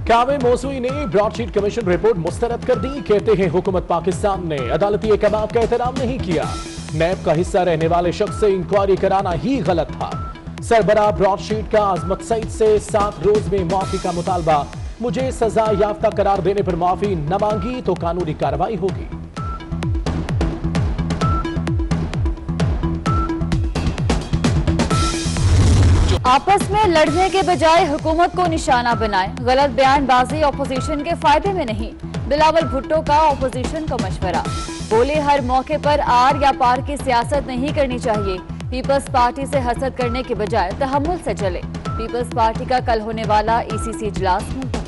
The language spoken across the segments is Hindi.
कावे मौसूई ने ब्रॉडशीट कमीशन रिपोर्ट मुस्तरद कर दी। कहते हैं हुकूमत पाकिस्तान ने अदालती अहकामात का एहतराम नहीं किया। नैब का हिस्सा रहने वाले शख्स से इंक्वायरी कराना ही गलत था। सरबराह ब्रॉडशीट का आजमत सईद से 7 रोज में माफी का मुतालबा। मुझे सजा याफ्ता करार देने पर माफी न मांगी तो कानूनी कार्रवाई होगी। आपस में लड़ने के बजाय हुकूमत को निशाना बनाएं। गलत बयानबाजी ऑपोजिशन के फायदे में नहीं। बिलावल भुट्टो का ऑपोजिशन को मशवरा। बोले हर मौके पर आर या पार की सियासत नहीं करनी चाहिए। पीपल्स पार्टी से हसद करने के बजाय तहम्मुल से चले। पीपल्स पार्टी का कल होने वाला ईसीसी इजलास मुलतवी।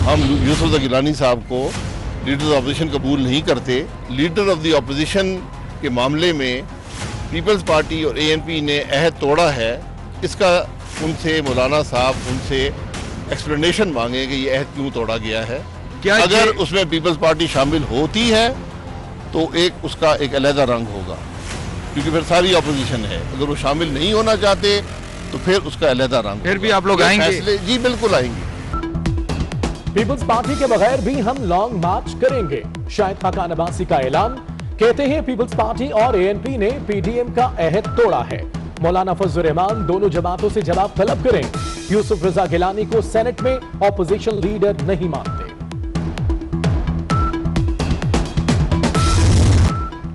हम यूसुफ गिलानी साहब को लीडर ऑफ अपोजिशन कबूल नहीं करते। लीडर ऑफ द ऑपोजिशन के मामले में पीपल्स पार्टी और एएनपी ने अहद तोड़ा है। इसका उनसे मौलाना साहब उनसे एक्सप्लेनेशन मांगे कि ये अहद क्यों तोड़ा गया है। क्या अगर उसमें पीपल्स पार्टी शामिल होती है तो उसका एक अलहदा रंग होगा, क्योंकि फिर सारी ऑपोजिशन है। अगर वो शामिल नहीं होना चाहते तो फिर उसका अलहदा रंग। फिर भी आप लोग आएंगे? जी बिल्कुल आएंगे। पीपल्स पार्टी के बगैर भी हम लॉन्ग मार्च करेंगे। शाहिद खाकान अब्बासी का ऐलान। कहते हैं पीपल्स पार्टी और एएनपी ने पीडीएम का अहद तोड़ा है। मौलाना फजल रहमान दोनों जमातों से जवाब तलब करें। यूसुफ रजा गिलानी को सेनेट में ऑपोजिशन लीडर नहीं मानते।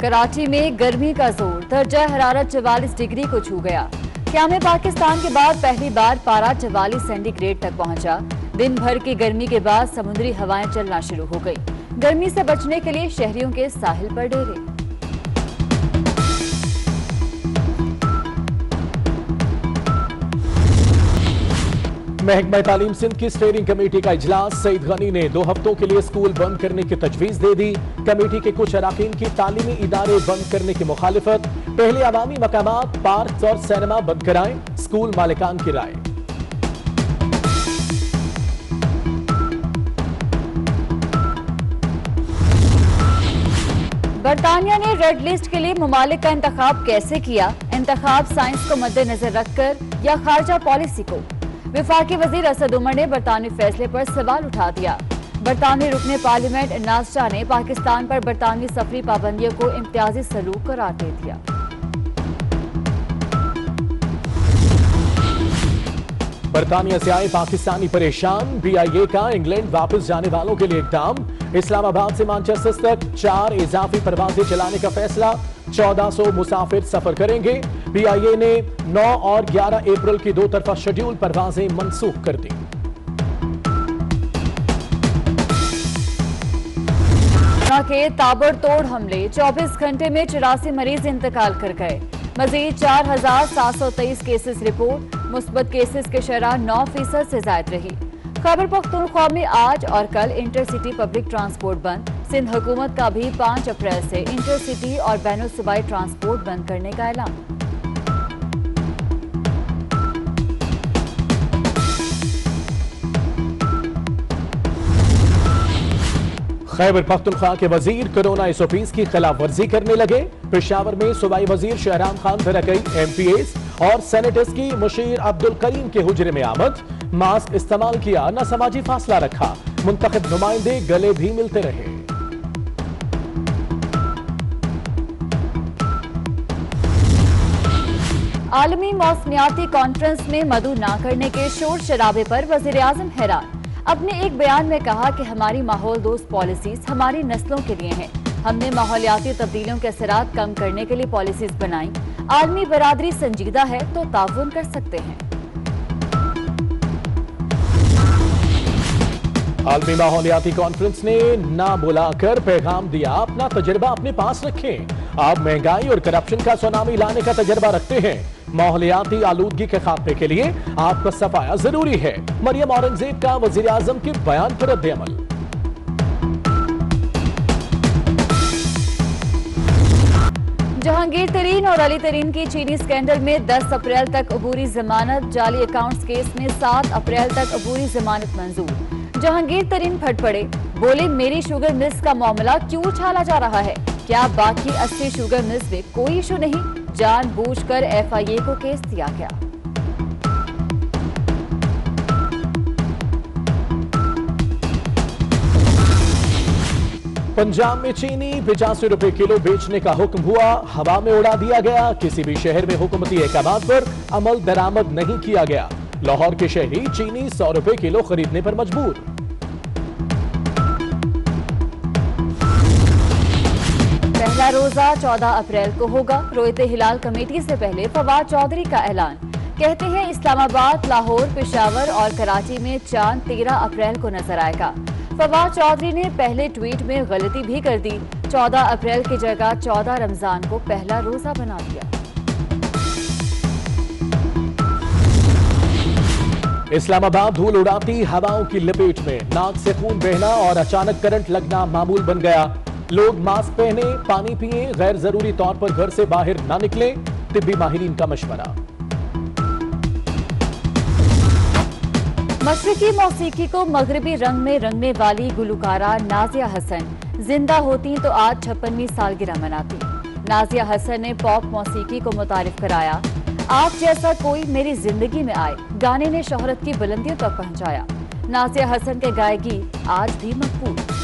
कराची में गर्मी का जोर। दर्जा हरारत 44 डिग्री को छू गया। क़याम पाकिस्तान के बाद पहली बार पारा 44 सेंटीग्रेड तक पहुंचा। दिन भर की गर्मी के बाद समुद्री हवाएं चलना शुरू हो गई। गर्मी से बचने के लिए शहरियों के साहिल पर डेरे। महकमा तालीम सिंध की स्टीयरिंग कमेटी का इजलास। सईद गनी ने 2 हफ्तों के लिए स्कूल बंद करने की तजवीज दे दी। कमेटी के कुछ अराकीन की तालीमी इदारे बंद करने की मुखालिफत। पहले अवामी मकामात, पार्क और सिनेमा बंद कराएं, स्कूल मालिकान की राय। बरतानिया ने रेड लिस्ट के लिए ममालिक का इंतखाब कैसे किया? इंतखाब साइंस को मद्देनजर रखकर या खारजा पॉलिसी को? विफाकी वजीर असद उमर ने बरतानवी फैसले पर सवाल उठा दिया। बरतानवी रुकने पार्लियामेंट नास्टा ने पाकिस्तान पर बरतानवी सफरी पाबंदियों को इम्तियाजी सलूक करार दे दिया। बरतानिया से आए पाकिस्तानी परेशान। बीआईए का इंग्लैंड वापस जाने वालों के लिए इक़दाम। इस्लामाबाद से मैनचेस्टर तक 4 इजाफी परवाजें चलाने का फैसला। 1400 मुसाफिर सफर करेंगे। बीआईए ने 9 और 11 अप्रैल की 2 तरफा शेड्यूल परवाजें मनसूख कर दी। के ताबड़तोड़ हमले। 24 घंटे में 84 मरीज इंतकाल कर गए। मजीद 4723 केसेस रिपोर्ट। मुस्बत केसेस की शरह 9% से ज्यादा रही। खैबर पख्तूनख्वा में आज और कल इंटरसिटी पब्लिक ट्रांसपोर्ट बंद। सिंध हुकूमत का भी 5 अप्रैल से इंटरसिटी और बैनुल सूबाई ट्रांसपोर्ट बंद करने का ऐलान। खैबर पख्तूनख्वा के वजीर कोरोना एसओपीज की खिलाफ वर्जी करने लगे। पेशावर में सूबाई वजीर शहराम खान धरकई एमपीएस और सेनेटर्स की मुशीर अब्दुल करीम के हुजरे में आमद। मास्क इस्तेमाल किया, न समाजी फासला रखा। मुंतखब नुमाइंदे गले भी मिलते रहे। आलमी मौसमियाती कॉन्फ्रेंस में मदु न करने के शोर शराबे पर वजीर आजम हैरान। अपने एक बयान में कहा कि हमारी माहौल दोस्त पॉलिसीज हमारी नस्लों के लिए हैं। हमने माहौलियाती तब्दीलियों के असरात कम करने के लिए पॉलिसीज बनाई। आलमी बरादरी संजीदा है तो ताउन कर सकते हैं। आलमी माहौलियाती कॉन्फ्रेंस ने ना बुलाकर पैगाम दिया, अपना तजर्बा अपने पास रखें। आप महंगाई और करप्शन का सुनामी लाने का तजर्बा रखते हैं। माहौलियाती आलूदगी के खात्मे के लिए आपका सफाया जरूरी है। मरियम औरंगजेब का वजीर आजम के बयान पर रद्द-ए-अमल। जहांगीर तरीन और अली तरीन की चीनी स्कैंडल में 10 अप्रैल तक अबूरी जमानत। जाली अकाउंट्स केस में 7 अप्रैल तक अबूरी जमानत मंजूर। जहांगीर तरीन फट पड़े, बोले मेरी शुगर मिल्स का मामला क्यों उछाला जा रहा है? क्या बाकी 80 शुगर मिल्स में कोई इशू नहीं? जानबूझकर एफआईए को केस दिया गया। पंजाब में चीनी 85 रुपए किलो बेचने का हुक्म हुआ, हवा में उड़ा दिया गया। किसी भी शहर में हुकूमती अहकामात पर अमल दरामद नहीं किया गया। लाहौर के शहरी चीनी 100 रुपए किलो खरीदने पर मजबूर। पहला रोजा 14 अप्रैल को होगा। रोयते हिलाल कमेटी से पहले फवाद चौधरी का ऐलान। कहते हैं इस्लामाबाद, लाहौर, पेशावर और कराची में चांद 13 अप्रैल को नजर आएगा। फवाद चौधरी ने पहले ट्वीट में गलती भी कर दी। 14 अप्रैल की जगह 14 रमजान को पहला रोजा बना दिया। इस्लामाबाद धूल उड़ाती हवाओं की लपेट में, नाक से खून बहना और अचानक करंट लगना मामूल बन गया। लोग मास्क पहने, पानी पिए, गैर जरूरी तौर पर घर से बाहर ना निकले, तिब्बी माहिरीन का मशवरा। मशरकी मौसीकी को मगरबी रंग में रंगने वाली गुलकारा नाजिया हसन जिंदा होती तो आज 56वीं सालगिरह मनाती। नाजिया हसन ने पॉप मौसीकी को मुतारिफ कराया। आप जैसा कोई मेरी जिंदगी में आए गाने ने शोहरत की बुलंदियों तक पहुंचाया। नाजिया हसन के गाए गीत आज भी मकबूल।